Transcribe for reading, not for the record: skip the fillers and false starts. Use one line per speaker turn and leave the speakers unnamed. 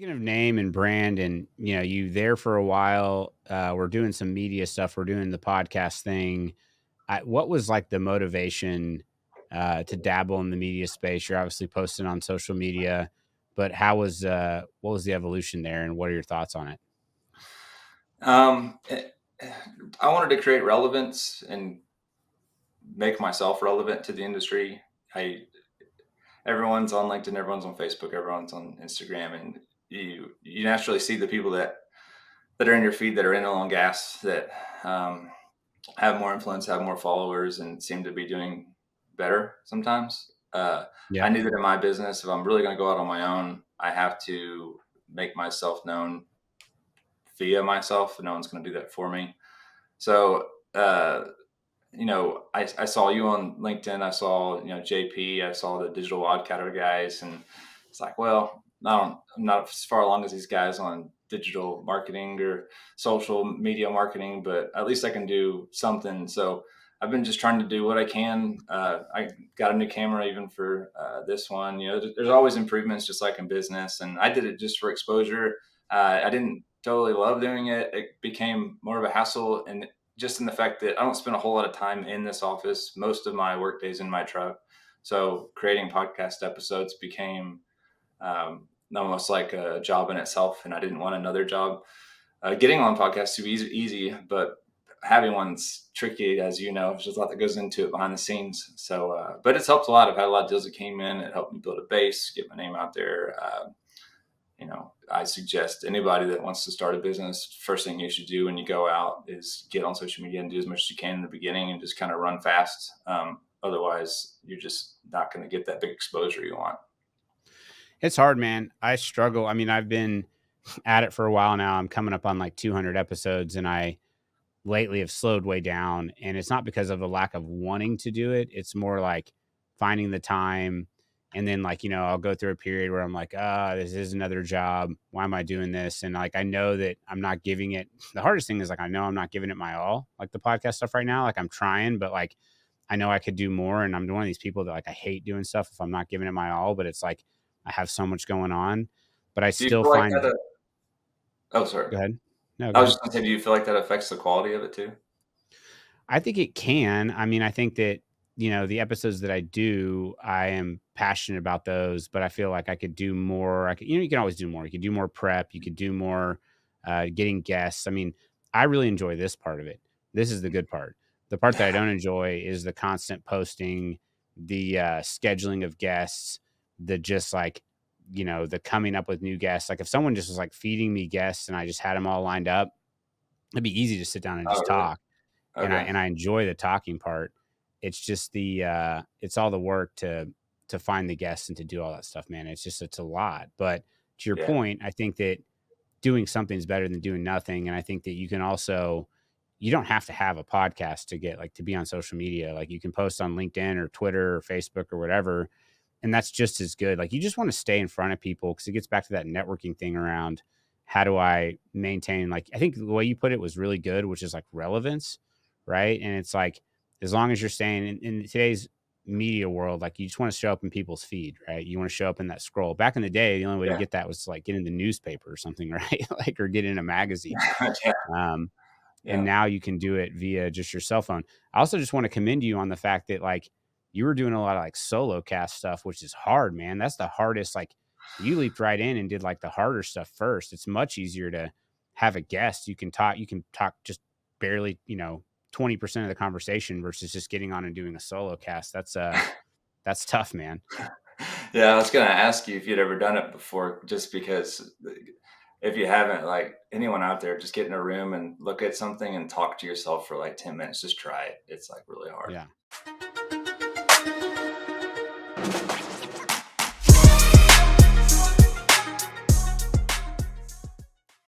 Speaking of name and brand, and you there for a while. We're doing some media stuff. We're doing the podcast thing. What was like the motivation to dabble in the media space? You're obviously posting on social media, but what was the evolution there, and what are your thoughts on it?
Um, eh, I wanted to create relevance and make myself relevant to the industry. I Everyone's on LinkedIn, everyone's on Facebook, everyone's on Instagram, and you naturally see the people that are in your feed that are in oil and gas that um, have more influence, have more followers, and seem to be doing better sometimes. I
Yeah,
knew that in my business, if I'm really going to go out on my own, I have to make myself known via myself. No one's going to do that for me. So, I saw you on LinkedIn. I saw, JP. I saw the digital wildcatter guys, and it's like, well, I'm not as far along as these guys on digital marketing or social media marketing, but at least I can do something. So I've been just trying to do what I can. I got a new camera even for this one. There's always improvements, just like in business. And I did it just for exposure. I didn't totally love doing it. It became more of a hassle, and just in the fact that I don't spend a whole lot of time in this office. Most of my work days in my truck. So creating podcast episodes became almost like a job in itself, and I didn't want another job. Getting on podcasts to be easy, but having one's tricky, as you know. There's a lot that goes into it behind the scenes. So, but it's helped a lot. I've had a lot of deals that came in. It helped me build a base, get my name out there. I suggest anybody that wants to start a business, first thing you should do when you go out is get on social media and do as much as you can in the beginning and just kind of run fast. Otherwise, you're just not going to get that big exposure you want.
it's hard, man. I struggle. I mean, I've been at it for a while now. I'm coming up on like 200 episodes, and I lately have slowed way down. And it's not because of a lack of wanting to do it. It's more like finding the time. And then, like, I'll go through a period where I'm like, this is another job. Why am I doing this? And like, I know that I'm not giving it. The hardest thing is like, I know I'm not giving it my all, like the podcast stuff right now. Like, I'm trying, but like, I know I could do more. And I'm one of these people that like, I hate doing stuff if I'm not giving it my all, but it's like, I have so much going on, but I
Do you
still
feel like
find,
that? Oh, sorry.
go ahead. No,
I
go
was
ahead.
just going to say, do you feel like that affects the quality of it too?
I think it can. I mean, I think that, the episodes that I do, I am passionate about those, but I feel like I could do more. I could, you can always do more. You could do more prep. You could do more getting guests. I mean, I really enjoy this part of it. This is the good part. The part that I don't enjoy is the constant posting, the scheduling of guests, the just like, the coming up with new guests. Like if someone just was like feeding me guests and I just had them all lined up, it'd be easy to sit down and
Oh,
just
really?
talk, and I
Okay.
and I enjoy the talking part. It's just it's all the work to find the guests and to do all that stuff, man. It's a lot. But to your
Yeah.
point, I think that doing something is better than doing nothing. And I think that you don't have to have a podcast to get like to be on social media. Like you can post on LinkedIn or Twitter or Facebook or whatever, and that's just as good. Like you just want to stay in front of people because it gets back to that networking thing around how do I maintain, like, I think the way you put it was really good, which is like relevance, right? And it's like as long as you're staying in today's media world, like you just want to show up in people's feed, right? You want to show up in that scroll. Back in the day, the only way to
Yeah.
get that was to like get in the newspaper or something, right? Like or get in a magazine.
Yeah.
Um, and
Yeah.
now you can do it via just your cell phone. I also just want to commend you on the fact that like you were doing a lot of like solo cast stuff, which is hard, man. That's the hardest. Like you leaped right in and did like the harder stuff first. It's much easier to have a guest. You can talk just barely, 20% of the conversation versus just getting on and doing a solo cast. That's tough, man.
Yeah, I was going to ask you if you'd ever done it before, just because if you haven't, like anyone out there, just get in a room and look at something and talk to yourself for like 10 minutes. Just try it. It's like really hard.
Yeah.